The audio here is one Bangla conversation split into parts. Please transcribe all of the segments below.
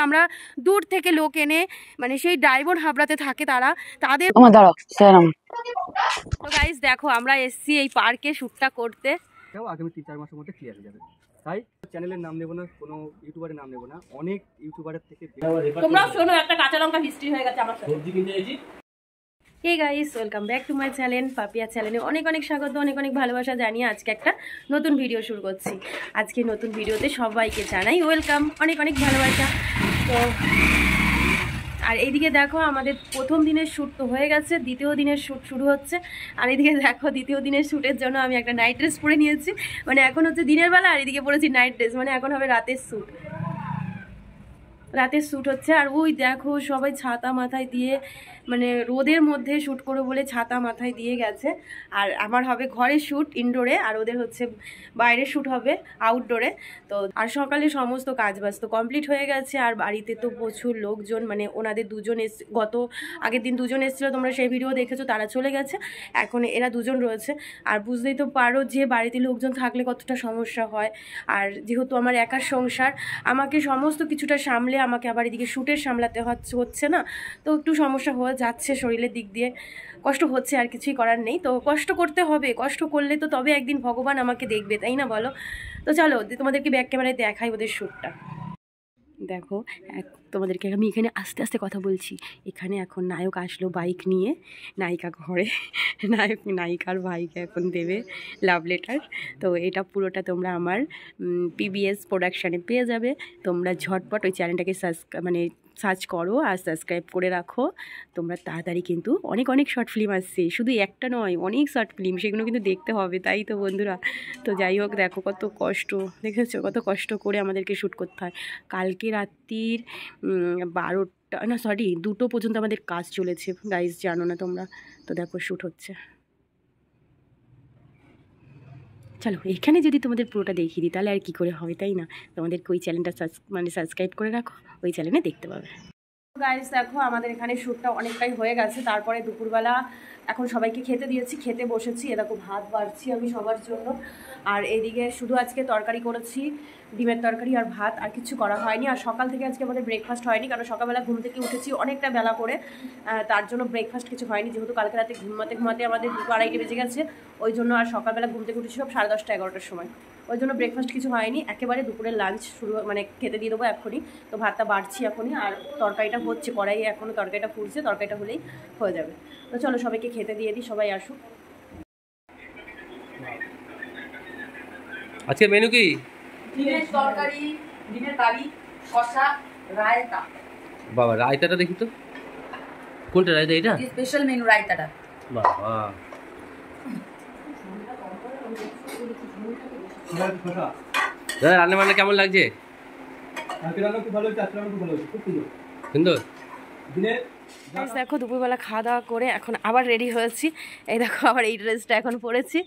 আমরা দূর থেকে লোক এনে মানে সেই ডায়মন্ড হাবড়াতে থাকে তারা তাদের। তো গাইস দেখো আমরা এসছি এই পার্কে শ্যুটটা করতে। আগামী 3-4 মাসের মধ্যে ক্লিয়ার হয়ে যাবে। তাই চ্যানেলের নাম নেব না, কোনো ইউটিউবারের নাম নেব না, অনেক ইউটিউবারের থেকে তোমরা শোনো একটা কাঁচা লঙ্কা হিস্ট্রি হয়ে গেছে আমার সাথে। সবজি কিনতে এসেছি। Hey guys, welcome back to my channel Papiya চ্যানেলে অনেক অনেক স্বাগত, অনেক অনেক ভালোবাসা জানিয়ে আজকে একটা নতুন ভিডিও শুরু করছি। আজকে নতুন ভিডিওতে সবাইকে জানাই ওয়েলকাম, অনেক অনেক ভালোবাসা। তো আর এইদিকে দেখো আমাদের প্রথম দিনের শ্যুট তো হয়ে গেছে, দ্বিতীয় দিনের শ্যুট শুরু হচ্ছে। আর এদিকে দেখো দ্বিতীয় দিনের শ্যুটের জন্য আমি একটা নাইট ড্রেস পরে নিয়েছি, মানে এখন হচ্ছে দিনের বেলা আর এদিকে পরেছি নাইট ড্রেস, মানে এখন হবে রাতের শ্যুট। রাতের শ্যুট হচ্ছে আর ওই দেখো সবাই ছাতা মাথায় দিয়ে, মানে রোদের মধ্যে শ্যুট করো বলে ছাতা মাথায় দিয়ে গেছে। আর আমার হবে ঘরে শ্যুট ইনডোরে, আর ওদের হচ্ছে বাইরে শ্যুট হবে আউটডোরে। তো আর সকালে সমস্ত কাজ বাজ তো কমপ্লিট হয়ে গেছে। আর বাড়িতে তো প্রচুর লোকজন, মানে ওনাদের দুজন গত আগের দিন দুজন এসেছিলো, তোমরা সেই ভিডিও দেখেছো, তারা চলে গেছে, এখন এরা দুজন রয়েছে। আর বুঝতেই তো পারো যে বাড়িতে লোকজন থাকলে কতটা সমস্যা হয়। আর যেহেতু আমার একার সংসার, আমাকে সমস্ত কিছুটা সামলে আমাকে আবার এদিকে শ্যুটের সামলাতে হচ্ছে না, তো একটু সমস্যা হয়ে যাচ্ছে শরীরের দিক দিয়ে, কষ্ট হচ্ছে, আর কিছুই করার নেই। তো কষ্ট করতে হবে, কষ্ট করলে তো তবে একদিন ভগবান আমাকে দেখবে, তাই না বলো? তো চলো তোমাদেরকে ব্যাক ক্যামেরায় দেখাই ওদের শ্যুটটা। দেখো তোমাদেরকে আমি এখানে আস্তে আস্তে কথা বলছি। এখানে এখন নায়ক আসলো বাইক নিয়ে, নায়িকা ঘরে, নায়ক নায়িকার ভাইকে এখন দেবে লাভ লেটার। তো এটা পুরোটা তোমরা আমার পিবিএস প্রোডাকশানে পেয়ে যাবে। তোমরা ঝটপট ওই চ্যানেলটাকে সার্চ করো আর সাবস্ক্রাইব করে রাখো তোমরা তাড়াতাড়ি, কিন্তু অনেক অনেক শর্ট ফিল্ম আসছে, শুধু একটা নয় অনেক শর্ট ফিল্ম, সেগুলো কিন্তু দেখতে হবে, তাই তো বন্ধুরা। তো যাই হোক দেখো কত কষ্ট, দেখেছো কত কষ্ট করে আমাদেরকে শ্যুট করতে হয়। কালকে রাত্রির 2টো পর্যন্ত আমাদের কাজ চলেছে গাইজ, জানো না তোমরা। তো দেখো শ্যুট হচ্ছে। চলো এখানে যদি তোমাদের পুরোটা দেখিয়ে দিই তাহলে আর কি করে হবে, তাই না? তোমাদেরকে ওই চ্যানেলটা সাবস্ক্রাইব করে রাখো, ওই চ্যানেলে দেখতে পাবে। গাইস দেখো আমাদের এখানে শ্যুটটা অনেকটাই হয়ে গেছে। তারপরে দুপুরবেলা এখন সবাইকে খেতে দিয়েছি, খেতে বসেছি। এরকম ভাত বাড়ছি আমি সবার জন্য। আর এইদিকে শুধু আজকে তরকারি করেছি, ডিমের তরকারি আর ভাত, আর কিছু করা হয়নি। আর সকাল থেকে আজকে আমাদের ব্রেকফাস্ট হয়নি, কারণ সকালবেলা ঘুম থেকে উঠেছি অনেকটা বেলা করে, তার জন্য ব্রেকফাস্ট কিছু হয়নি। যেহেতু কালকে রাতে ঘুমাতে আমাদের 2-2:30 বেজে গেছে, ওই জন্য। আর সকালবেলা ঘুম থেকে উঠেছি সব 10:30-11টার সময়, ওই জন্য ব্রেকফাস্ট কিছু হয়নি। একেবারে দুপুরের লাঞ্চ শুরু, মানে খেতে দিয়ে দেবো এখনই। তো ভাতটা বাড়ছি এখনই, আর তরকারিটা হচ্ছে কড়াইয়ে, এখনও তরকারিটা ফুটছে, তরকারিটা হলেই হয়ে যাবে। তো চলো সবাইকে খেতে দিয়ে দিই, সবাই আসুক। আজকে মেনু কি? ডিমের তরকারি, ডিমের কারি, শসা, রায়তা। বাবা রায়তাটা দেখি তো, কোনটা রায়তা? এটা স্পেশাল মেনু রায়তাটা। বাবা দাদা রান্না বান্না কেমন লাগছে? সুন্দর। দেখো দুপুরবেলা খাওয়া দাওয়া করে এখন আবার রেডি হয়েছি। এই দেখো আবার এই ড্রেসটা এখন পরেছি,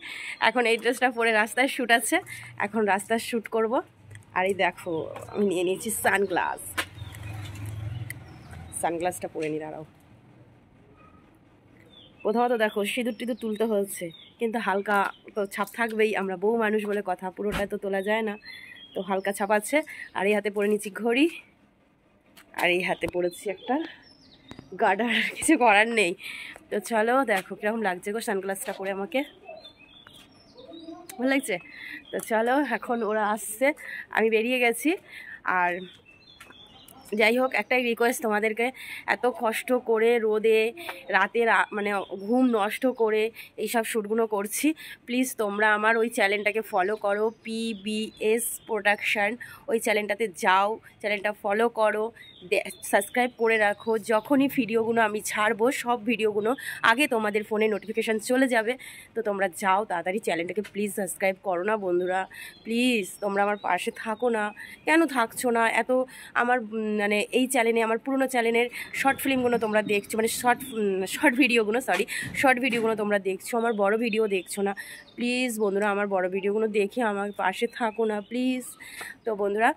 এখন এই ড্রেসটা পরে রাস্তায় শ্যুট আছে, এখন রাস্তায় শ্যুট করব। আর এই দেখো আমি নিয়ে নিয়েছি সানগ্লাসটা পরে নি, দাঁড়াও। প্রথমত দেখো সিঁদুর টিঁদুর তুলতে হচ্ছে, কিন্তু হালকা তো ছাপ থাকবেই, আমরা বউ মানুষ বলে কথা, পুরোটা তো তোলা যায় না, তো হালকা ছাপ আছে। আর এই হাতে পরে নিচ্ছি ঘড়ি, আর এই হাতে পরেছি একটা গার্ডার, কিছু করার নেই। তো চলো দেখো কীরকম লাগছে গো সানগ্লাসটা পরে, আমাকে ভালো লাগছে। তো চলো এখন ওরা আসছে, আমি বেরিয়ে গেছি। আর যাই হোক একটাই রিকোয়েস্ট তোমাদেরকে, এত কষ্ট করে রোদে রাতে মানে ঘুম নষ্ট করে এইসব শ্যুটগুলো করছি, প্লিজ তোমরা আমার ওই চ্যানেলটাকে ফলো করো, পিবিএস প্রোডাকশান, ওই চ্যানেলটাতে যাও, চ্যানেলটা ফলো করো, সাবস্ক্রাইব করে রাখো। যখনই ভিডিওগুলো আমি ছাড়বো সব ভিডিওগুলো আগে তোমাদের ফোনে নোটিফিকেশান চলে যাবে। তো তোমরা যাও তাড়াতাড়ি চ্যানেলটাকে প্লিজ সাবস্ক্রাইব করো না বন্ধুরা, প্লিজ তোমরা আমার পাশে থাকো না, কেন থাকছো না? এত আমার মানে এই চ্যানেলে, আমার পুরনো চ্যানেলের শর্ট ফিল্মগুলো তোমরা দেখছো, মানে শর্ট ভিডিওগুলো তোমরা দেখছো, আমার বড় ভিডিও দেখছো না। প্লিজ বন্ধুরা আমার বড় ভিডিওগুলো দেখে আমার পাশে থাকো না প্লিজ। তো বন্ধুরা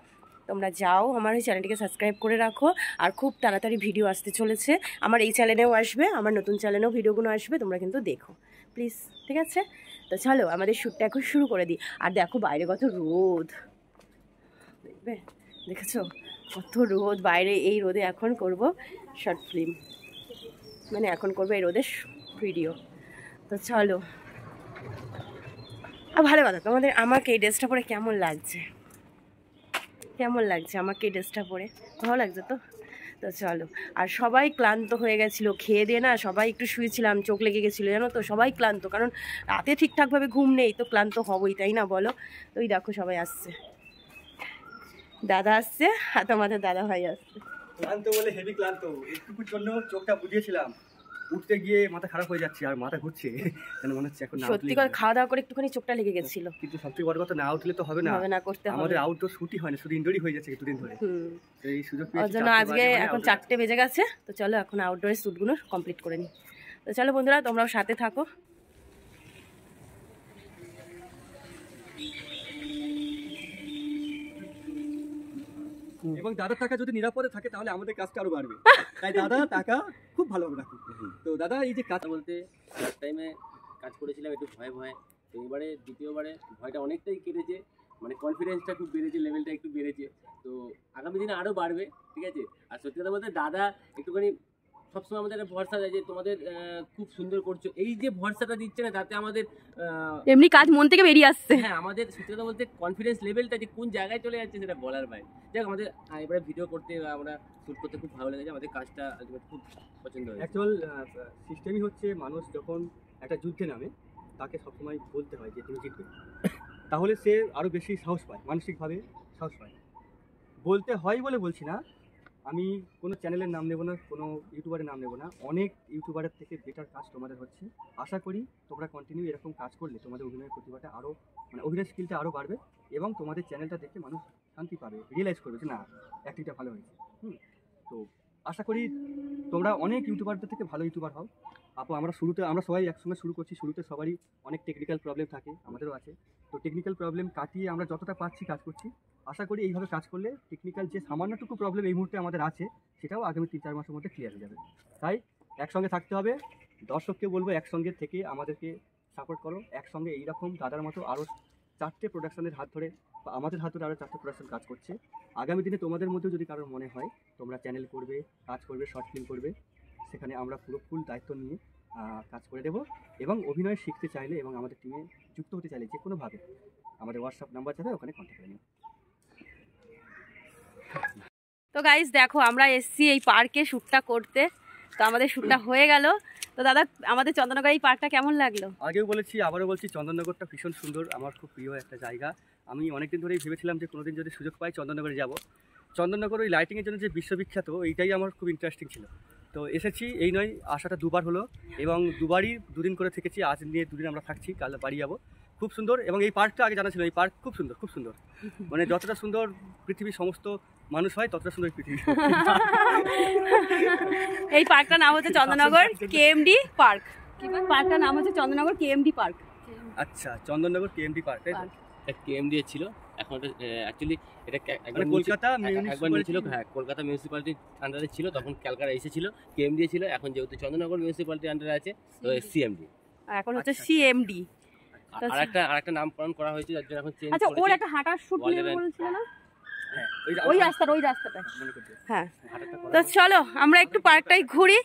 তোমরা যাও আমার এই চ্যানেলটিকে সাবস্ক্রাইব করে রাখো। আর খুব তাড়াতাড়ি ভিডিও আসতে চলেছে, আমার এই চ্যানেলেও আসবে, আমার নতুন চ্যানেলেও ভিডিওগুলো আসবে, তোমরা কিন্তু দেখো প্লিজ, ঠিক আছে? তো চলো আমাদের শ্যুটটা এখন শুরু করে দিই। আর দেখো বাইরে কত রোদ, দেখবে, দেখেছো কত রোদ বাইরে, এই রোদে এখন করব শর্ট ফিল্ম, মানে এখন করবো এই রোদের ভিডিও। তো চলো, ভালো কথা, তোমাদের আমাকে এই ড্রেসটা পরে কেমন লাগছে, কেমন লাগছে আমাকে এই ড্রেসটা পরে? ভালো লাগছে তো? তো চলো। আর সবাই ক্লান্ত হয়ে গেছিলো খেয়ে দিয়ে না, সবাই একটু শুয়েছিলাম, চোখ লেগে গেছিলো জানো তো, সবাই ক্লান্ত, কারণ রাতে ঠিকঠাকভাবে ঘুম নেই, তো ক্লান্ত হবই, তাই না বলো? তো ওই দেখো সবাই আসছে, দাদা আসছে আর তোমাদের দাদা ভাই আসছে। ক্লান্ত বলে হেভি ক্লান্ত, একটুকুর জন্য চোখটা বুঝিয়েছিলাম, উঠতে গিয়ে মাথা খারাপ হয়ে যাচ্ছে আর মাথা ঘুরছে, যেন মনে হচ্ছে এখন সত্যি করে খাওয়া দাওয়া করে একটুখানি চোখটা লেগে গেছিল। কিন্তু সবথেকে বড় কথা, না উঠলে তো হবে না, করতে হবে, আমাদের আউটডোর শুটই হয় না, শুধু ইনডোরই হয়ে যাচ্ছে দুদিন ধরে। এই সুযোগ ওর জন্য আজকে এখন 4টে বেজে গেছে, তো চলো এখন আউটডোরের শ্যুটগুলো কমপ্লিট করে নিই। তো চলো বন্ধুরা, তোমরাও সাথে থাকো। এবং দাদার টাকা যদি নিরাপদে থাকে তাহলে আমাদের কাজটা আরো বাড়বে, তাই দাদা টাকা খুব ভালোভাবে রাখুন। তো দাদা এই যে কাজ বলতে ফার্স্ট টাইমে কাজ করেছিলাম একটু ভয়ে ভয়ে, তো এবারে দ্বিতীয়বারে ভয়টা অনেকটাই কেটেছে, মানে কনফিডেন্সটা খুব বেড়েছে, লেভেলটা একটু বেড়েছে, তো আগামী দিনে আরও বাড়বে, ঠিক আছে। আর সত্যি কথা বলতে দাদা একটুখানি সবসময় আমাদের একটা ভরসা দেয় যে তোমাদের খুব সুন্দর করছো, এই যে ভরসাটা দিচ্ছে না, তাতে আমাদের এমনি কাজ মন থেকে বেরিয়ে আসছে। হ্যাঁ, আমাদের সত্যি কথা বলতে কনফিডেন্স লেভেলটা যে কোন জায়গায় চলে যাচ্ছে সেটা বলার বাইরে। যাক, আমাদের এবারে ভিডিও করতে বা আমরা শ্যুট করতে খুব ভালো লেগেছে, আমাদের কাজটা খুব পছন্দ হয়েছে। অ্যাকচুয়াল সিস্টেমই হচ্ছে, মানুষ যখন একটা যুদ্ধে নামে তাকে সবসময় বলতে হয় যে তুমি জিতবে, তাহলে সে আরও বেশি সাহস পায়, মানসিকভাবে সাহস পায়। বলতে হয় বলে বলছি না, আমি কোনো চ্যানেলের নাম নেব না, কোনো ইউটিউবারের নাম নেব না, অনেক ইউটিউবারের থেকে বেটার কাজ তোমাদের হচ্ছে। আশা করি তোমরা কন্টিনিউ এরকম কাজ করলে তোমাদের অভিনয়ের প্রতিভাটা আরও, মানে অভিনয় স্কিলটা আরও বাড়বে, এবং তোমাদের চ্যানেলটা দেখে মানুষ শান্তি পাবে, রিয়েলাইজ করবে যে না অ্যাক্টিংটা ভালো হয়েছে। তো আশা করি তোমরা অনেক ইউটিউবারদের থেকে ভালো ইউটিউবার হও। আমরা সবাই একসঙ্গে শুরু করছি, শুরুতে সবারই অনেক টেকনিক্যাল প্রবলেম থাকে, আমাদেরও আছে। তো টেকনিক্যাল প্রবলেম কাটিয়ে আমরা যতটা পারছি কাজ করছি। আশা করি এইভাবে কাজ করলে টেকনিক্যাল যে সামান্যটুকু প্রবলেম এই মুহূর্তে আমাদের আছে, সেটাও আগামী 3-4 মাসের মধ্যে ক্লিয়ার হয়ে যাবে। তাই একসঙ্গে থাকতে হবে। দর্শককে বলবো একসঙ্গে থেকে আমাদেরকে সাপোর্ট করো, একসঙ্গে এইরকম দাদার মতো আরও 4টে প্রোডাকশনের হাত ধরে, বা আমাদের হাত ধরে আরও 4টে প্রোডাকশন কাজ করছে। আগামী দিনে তোমাদের মধ্যেও যদি কারোর মনে হয় তোমরা চ্যানেল করবে, কাজ করবে, শর্ট ফিল্ম করবে, সেখানে আমরা পুরো ফুল দায়িত্ব নিয়ে কাজ করে দেবো। এবং অভিনয় শিখতে চাইলে এবং আমাদের টিমে যুক্ত হতে চাইলে যে কোনোভাবে আমাদের হোয়াটসঅ্যাপ নাম্বার যাবে, ওখানে কন্ট্যাক্ট করে নিও। তো গাইস দেখো, আমরা এসছি এই পার্কে শ্যুটটা করতে, তো আমাদের শ্যুটটা হয়ে গেল। তো দাদা, আমাদের চন্দননগর এই পার্কটা কেমন লাগলো? আগেও বলেছি, আবারও বলছি, চন্দননগরটা ভীষণ সুন্দর, আমার খুব প্রিয় একটা জায়গা। আমি অনেকদিন ধরেই ভেবেছিলাম যে কোনোদিন যদি সুযোগ পাই চন্দননগরে যাব। চন্দননগর ওই লাইটিংয়ের জন্য যে বিশ্ববিখ্যাত, এইটাই আমার খুব ইন্টারেস্টিং ছিল। তো এসেছি, এই নয় আসাটা দুবার হলো, এবং দুবারই 2 দিন করে থেকেছি। আজ নিয়ে 2 দিন আমরা থাকছি, কাল বাড়ি যাবো। খুব সুন্দর, এবং এই পার্কটা আগে জানা ছিল, এই পার্ক খুব সুন্দর, খুব সুন্দর, মানে যতটা সুন্দর পৃথিবীর সমস্ত মানুষ হয় ততটা সুন্দর পৃথিবী। এই পার্কটার নাম হচ্ছে চন্দননগর কেএমডি পার্ক। পার্কটার নাম হচ্ছে চন্দননগর কেএমডি পার্ক। আচ্ছা, চন্দননগর কেএমডি পার্ক, তাই তো? কেএমডি ছিল, এখন অ্যাকচুয়ালি এটা একবার কলকাতা ছিল, হ্যাঁ কলকাতা মিউনিসিপ্যালিটির আন্ডারে ছিল, তখন ক্যালকাটা এসেছিল, কেএমডি ছিল। এখন যেহেতু চন্দননগর মিউনিসিপ্যালিটির আন্ডারে আছে, তো সিএমডি, এখন হচ্ছে সিএমডি। আরেকটা নামকরণ করা হয়েছে, যার জন্য এখন চেঞ্জ আচ্ছা, ওর একটা হাঁটার শুট নেবে বলছিল না? ওই রাস্তাটা। হ্যাঁ, তো চলো আমরা একটু পার্কটাই ঘুরি,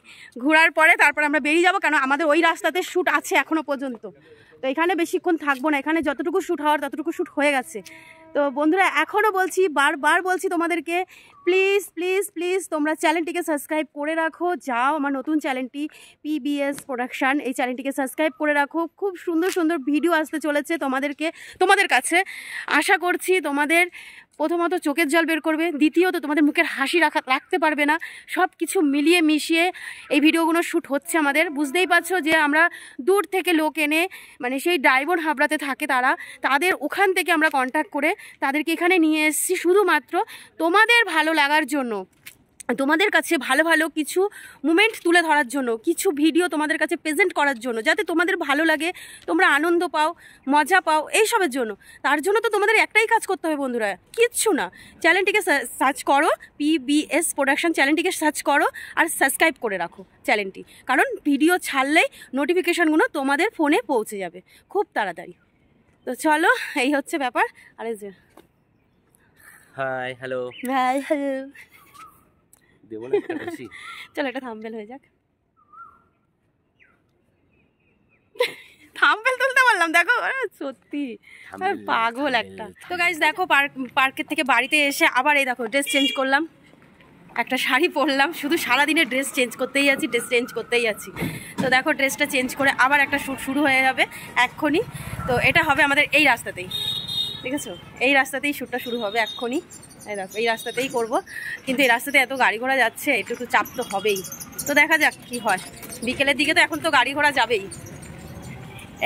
ঘোরার পরে তারপর আমরা বেরিয়ে যাবো, কারণ আমাদের ওই রাস্তাতে শ্যুট আছে এখনো পর্যন্ত। তো এখানে বেশিক্ষণ থাকবো না, এখানে যতটুকু শ্যুট হওয়ার ততটুকু শ্যুট হয়ে গেছে। তো বন্ধুরা, এখনও বলছি, বারবার বলছি তোমাদেরকে, প্লিজ প্লিজ প্লিজ তোমরা চ্যানেলটিকে সাবস্ক্রাইব করে রাখো। যাও আমার নতুন চ্যানেলটি পিবিএস প্রোডাকশান, এই চ্যানেলটিকে সাবস্ক্রাইব করে রাখো। খুব সুন্দর সুন্দর ভিডিও আসতে চলেছে তোমাদের কাছে। আশা করছি তোমাদের প্রথমত চোখের জল বের করবে, দ্বিতীয়ত তোমাদের মুখের হাসি রাখতে পারবে না। সব কিছু মিলিয়ে মিশিয়ে এই ভিডিওগুলো শ্যুট হচ্ছে আমাদের। বুঝতেই পারছো যে আমরা দূর থেকে লোক এনে, মানে সেই ডায়মন্ড হাবড়াতে থাকে তাদের ওখান থেকে আমরা কন্ট্যাক্ট করে তাদেরকে এখানে নিয়ে এসেছি শুধুমাত্র তোমাদের ভালো লাগার জন্য, তোমাদের কাছে ভালো ভালো কিছু মুমেন্ট তুলে ধরার জন্য, কিছু ভিডিও তোমাদের কাছে প্রেজেন্ট করার জন্য, যাতে তোমাদের ভালো লাগে, তোমরা আনন্দ পাও, মজা পাও, এইসবের জন্য। তার জন্য তো তোমাদের একটাই কাজ করতে হবে বন্ধুরা, কিচ্ছু না। চ্যানেলটিকে সার্চ করো, পিবিএস প্রোডাকশন চ্যানেলটিকে সার্চ করো, আর সাবস্ক্রাইব করে রাখো চ্যানেলটি, কারণ ভিডিও ছাড়লেই নোটিফিকেশানগুলো তোমাদের ফোনে পৌঁছে যাবে খুব তাড়াতাড়ি। তো চলো, এই হচ্ছে ব্যাপার। আরে যে হাই হ্যালো ভাই হ্যালো, দেবো না একটা বেশি চলো এটা থাম্বনেল হয়ে যাক। থাম্বনেল তুলতে বললাম, দেখো সত্যি পাগল একটা। তো গাইস দেখো পার্কের থেকে বাড়িতে এসে আবার এই দেখো ড্রেস চেঞ্জ করলাম, একটা শাড়ি পরলাম, শুধু সারাদিনে ড্রেস চেঞ্জ করতেই আছি। তো দেখো ড্রেসটা চেঞ্জ করে আবার একটা শ্যুট শুরু হয়ে যাবে এক্ষুনি। তো এটা হবে আমাদের এই রাস্তাতেই, ঠিক আছে, এই রাস্তাতেই শ্যুটটা শুরু হবে এক্ষুনি। এই দেখো এই রাস্তাতেই করব, কিন্তু এই রাস্তাতে এত গাড়ি ঘোড়া যাচ্ছে, একটু চাপ তো হবেই। তো দেখা যাক কি হয়, বিকেলের দিকে তো এখন তো গাড়ি ঘোড়া যাবেই।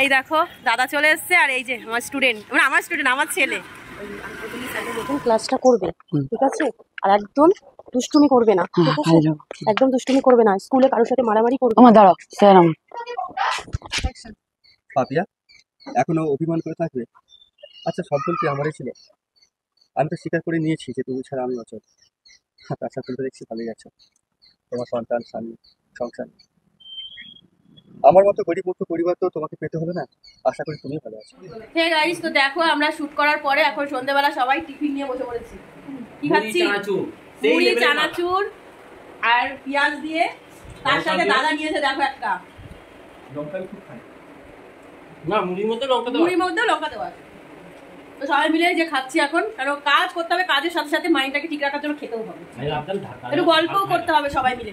এই দেখো দাদা চলে এসছে, আর এই যে আমার স্টুডেন্ট, আমার ছেলে নতুন ক্লাসটা করবে, ঠিক আছে, আর একদম দুষ্টুমি করবে না, একদম দুষ্টুমি করবে না, স্কুলে কারোর সাথে মারামারি করবে না। দাঁড়াও পাপিয়া এখনো অভিমান করে থাকবে? আচ্ছা সব ভুল কি আমারই ছিল? আমি তো স্বীকার করে নিয়েছি যে তুমি ছাড়া আমি অচল। আচ্ছা তুমি তো দেখছি ভালোই আছো, তোমার সন্তান, স্বামী, সংসার। আমার মতো গরিব মুক্ত পরিবার তো তোমাকে পেতে হবে না, আশা করি তুমিও ভালো আছো। হে গাইস, তো দেখো আমরা শুট করার পরে এখন সন্ধ্যাবেলা সবাই টিফিন নিয়ে বসে পড়েছি। কি খাচ্ছি? মুড়ি, চানাচুর আর পেঁয়াজ দিয়ে, তার সাথে দাদা নিয়েছে দেখো একটা লঙ্কা খুব খাই না, মুড়ির মধ্যে লঙ্কা দেওয়া আছে। তো সবাই মিলে যে খাচ্ছি এখন, কারণ কাজ করতে হবে, কাজের সাথে সাথে মাইন্ডটাকে ঠিক রাখার জন্য খেতেও হবে, একটু গল্পও করতে হবে সবাই মিলে।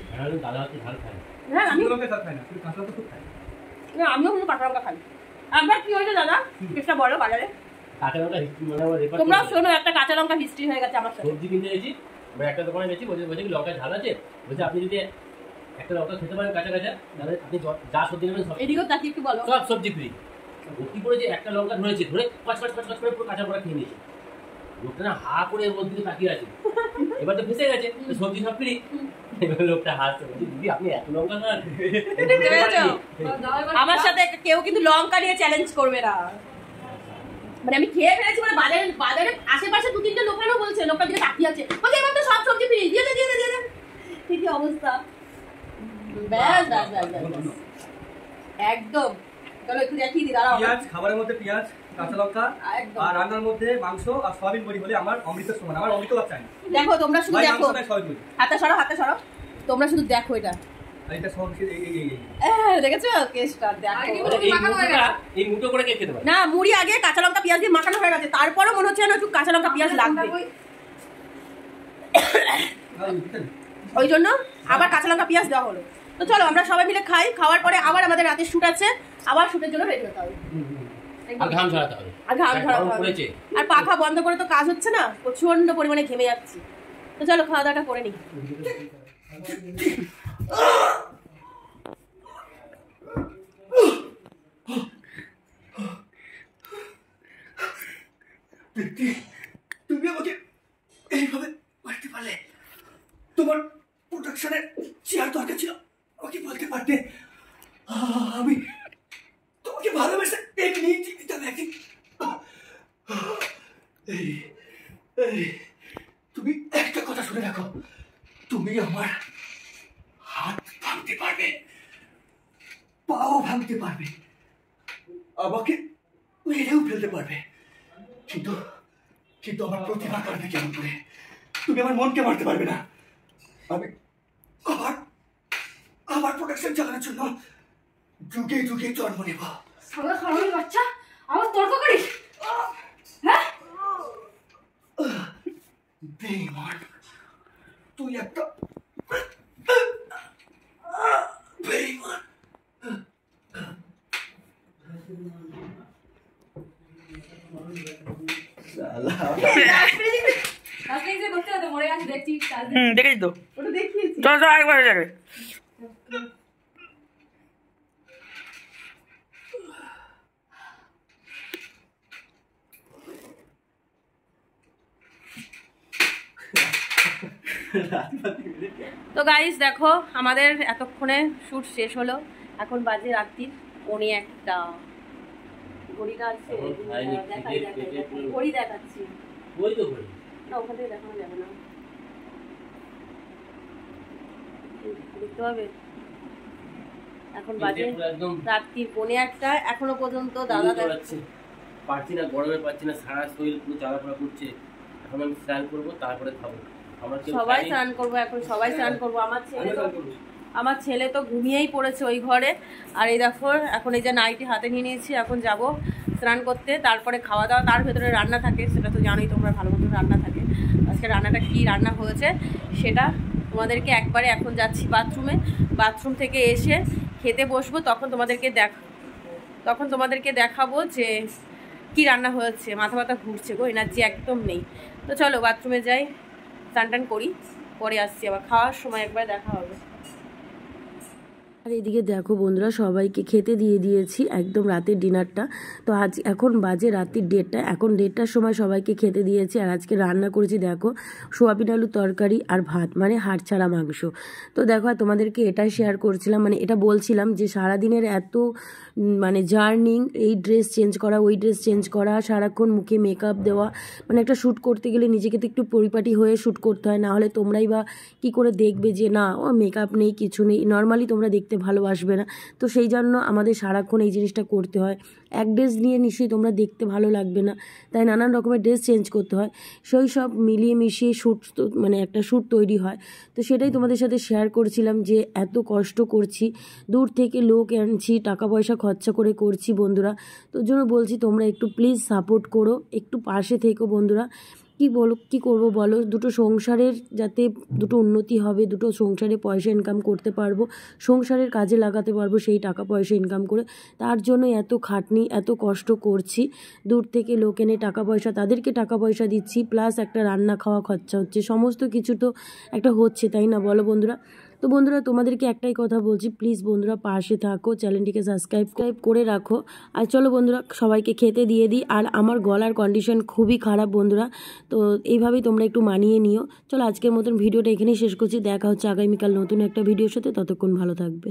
হ্যাঁ আমিও খাই না, শুধু কাঁচা লঙ্কা খুব খাই। আমিও কিন্তু কাঁচা লঙ্কা খাই। একবার কি হয়েছে দাদা, চেষ্টা বলো বাজারে, তোমরাও শোনো, একটা কাঁচা লঙ্কা হিস্ট্রি হয়ে গেছে আমার সাথে। সবজি কিনতে গেছি, একটা দোকানে গেছি, বলছে লঙ্কা ঝাল আছে, বলছে আপনি যদি একটা লঙ্কা খেতে পারেন কাঁচা তাহলে আপনি যা সবজি নেবেন এদিকেও তাকিয়ে একটু বলো, সব সবজি ফ্রি। ভর্তি করে যে একটা লঙ্কা ধরেছে, ধরে পাঁচ করে পুরো কাঁচা পড়া খেয়ে নিয়েছে। লোকটা না হা করে ওর দিকে তাকিয়ে আছে, এবার তো ফেসে গেছে, সবজি সব ফ্রি। এবার লোকটা হাসছে, বলছি দিদি আপনি এত লঙ্কা খান? আমার সাথে কেউ কিন্তু লঙ্কা নিয়ে চ্যালেঞ্জ করবে না, মানে আমি খেয়ে ফেলেছি, মানে বাজারে আশেপাশে 2-3 লোকেরও বলছে, লোকটা দিকে তাকিয়ে আছে, বলছে এবার তো সব সবজি ফ্রি, দিয়ে দে। ঠিকই অবস্থা, ব্যাস একদম। চলো একটু দেখিয়ে দিই, দাঁড়াও। পেঁয়াজ, খাবারের মধ্যে পেঁয়াজ, কাঁচা লঙ্কা, আর রান্নার মধ্যে মাংস আর সয়াবিন বড়ি হলে আমার অমৃতের সমান, আমার অমৃত আর চাই না। দেখো তোমরা শুধু দেখো, হাতে সরো, তোমরা শুধু দেখো এটা, এটা সব দেখেছো কেসটা, দেখো এই মুঠো করে কে খেতে পারে না, মুড়ি আগে কাঁচা লঙ্কা পেঁয়াজ দিয়ে মাখানো হয়ে গেছে, তারপরে মনে হচ্ছে না একটু কাঁচা লঙ্কা পেঁয়াজ লাগবে, ওই জন্য আবার কাঁচা লঙ্কা পেঁয়াজ দেওয়া হলো। তো চলো আমরা সবাই মিলে খাই, খাওয়ার পরে আবার আমাদের রাতে শুট আছে, আবার শুটের জন্য রেডি হতে হবে, আর ঘাম ঝরাতে হবে, আর পাখা বন্ধ করে তো কাজ হচ্ছে না, প্রচন্ড পরিমাণে ঘেমে যাচ্ছি। তো চলো খাওয়া দাওয়াটা করে নিই। তুমি আমাকে এইভাবে মারতে পারলে? তোমার প্রোটেকশনের চেয়ার দরকার ছিল, আমাকে বলতে পারতে, আমি তোমাকে ভালোবেসে এমনি জীবিতাম একদিন। তুমি একটা কথা শুনে রাখো, তুমি আমার হাত ভাঙতে পারবে, পাও ভাঙতে পারবে, আমাকে মেরেও ফেলতে পারবে, কিন্তু আমার প্রতিভা করবে কেমন করে? তুমি আমার মনকে মারতে পারবে না। আমি আমার প্রোটেকশন চালানোর জন্য যুগে জন্ম নেব। বাচ্চা আমার তর্ক করিস, হ্যাঁ বেঈমান, তুই একটা বেঈমান। দেখেছি তো, চলো একবার যাবে। তো গাইস দেখো আমাদের এতক্ষণে শুট শেষ হলো, এখন বাজে রাত্রির 1:45। ঘড়িটা আছে, ঘড়ি দেখাচ্ছি না, ওখান থেকে দেখানো যাবে না, দেখতে পাবে। এখন বাজে রাত্রির 1:45, এখনো পর্যন্ত দাদা পারছি না, গরমে পাচ্ছি না, সারা শরীর পুরো জ্বালা পোড়া করছে, এখন আমি স্নান করবো, তারপরে খাবো। আমরা কেউ সবাই খাইনি। স্নান করবো এখন, সবাই স্নান করবো। আমার ছেলে তো ঘুমিয়েই পড়েছে ওই ঘরে। আর এই দেখো এখন এই যে নাইটি হাতে নিয়ে নিয়েছি, এখন যাব স্নান করতে, তারপরে খাওয়া দাওয়া। তার ভেতরে রান্না থাকে, সেটা তো জানোই তোমরা, ভালো মতো রান্না থাকে। আজকে রান্নাটা কী রান্না হয়েছে সেটা তোমাদেরকে একবারে, এখন যাচ্ছি বাথরুমে, বাথরুম থেকে এসে খেতে বসবো, তখন তোমাদেরকে দেখাবো যে কি রান্না হয়েছে। মাথা ব্যথা ঘুরছে গো, এনার্জি একদম নেই। তো চলো বাথরুমে যাই, স্নান টান করি, পরে আসছি, আবার খাওয়ার সময় একবার দেখা হবে। আর এদিকে দেখো বন্ধুরা, সবাইকে খেতে দিয়ে দিয়েছি একদম রাতের ডিনারটা। তো আজ এখন বাজে রাত্রির 1:30, এখন 1:30টার সময় সবাইকে খেতে দিয়েছি। আর আজকে রান্না করেছি দেখো সোয়াবিন আলু তরকারি আর ভাত, মানে হাড় ছাড়া মাংস। তো দেখো আর তোমাদেরকে এটাই শেয়ার করছিলাম, মানে এটা বলছিলাম যে সারাদিনের এত মানে জার্নিং, এই ড্রেস চেঞ্জ করা, ওই ড্রেস চেঞ্জ করা, সারাক্ষণ মুখে মেকআপ দেওয়া, মানে একটা শ্যুট করতে গেলে নিজেকে তো একটু পরিপাটি হয়ে শ্যুট করতে হয়, না হলে তোমরাই বা কী করে দেখবে যে না ও মেকআপ নেই, কিছু নেই, নর্মালি তোমরা দেখতে ভালোবাসবে না। তো সেই জন্য আমাদের সারাক্ষণ এই জিনিসটা করতে হয়। এক ড্রেস নিয়ে নিশ্চয়ই তোমরা দেখতে ভালো লাগবে না, তাই নানান রকমের ড্রেস চেঞ্জ করতে হয়। সেই সব মিলিয়ে মিশিয়ে শ্যুট, মানে একটা শ্যুট তৈরি হয়। তো সেটাই তোমাদের সাথে শেয়ার করছিলাম যে এত কষ্ট করছি, দূর থেকে লোক আনছি, টাকা পয়সা খরচা করে করছি বন্ধুরা। তো জন্য বলছি তোমরা একটু প্লিজ সাপোর্ট করো, একটু পাশে থেকো বন্ধুরা। কি করব বলো, দুটো সংসারের যাতে দুটো উন্নতি হবে, দুটো সংসারে পয়সা ইনকাম করতে পারবো, সংসারের কাজে লাগাতে পারবো সেই টাকা পয়সা ইনকাম করে, তার জন্য এত খাটনি, এত কষ্ট করছি। দূর থেকে লোক এনে টাকা পয়সা, তাদেরকে টাকা পয়সা দিচ্ছি, প্লাস একটা রান্না খাওয়া খরচা হচ্ছে, সমস্ত কিছু তো একটা হচ্ছে, তাই না বলো বন্ধুরা। তো বন্ধুরা তোমাদেরকে একটাই কথা বলছি, প্লিজ বন্ধুরা পাশে থাকো, চ্যানেলটিকে সাবস্ক্রাইব করে রাখো। আর চলো বন্ধুরা সবাইকে খেতে দিয়ে দিই। আর আমার গলার কন্ডিশন খুবই খারাপ বন্ধুরা, তো এইভাবেই তোমরা একটু মানিয়ে নিও। চলো আজকের মতন ভিডিওটা এখানেই শেষ করছি, দেখা হচ্ছে আগামীকাল নতুন একটা ভিডিওর সাথে, ততক্ষণ ভালো থাকবে।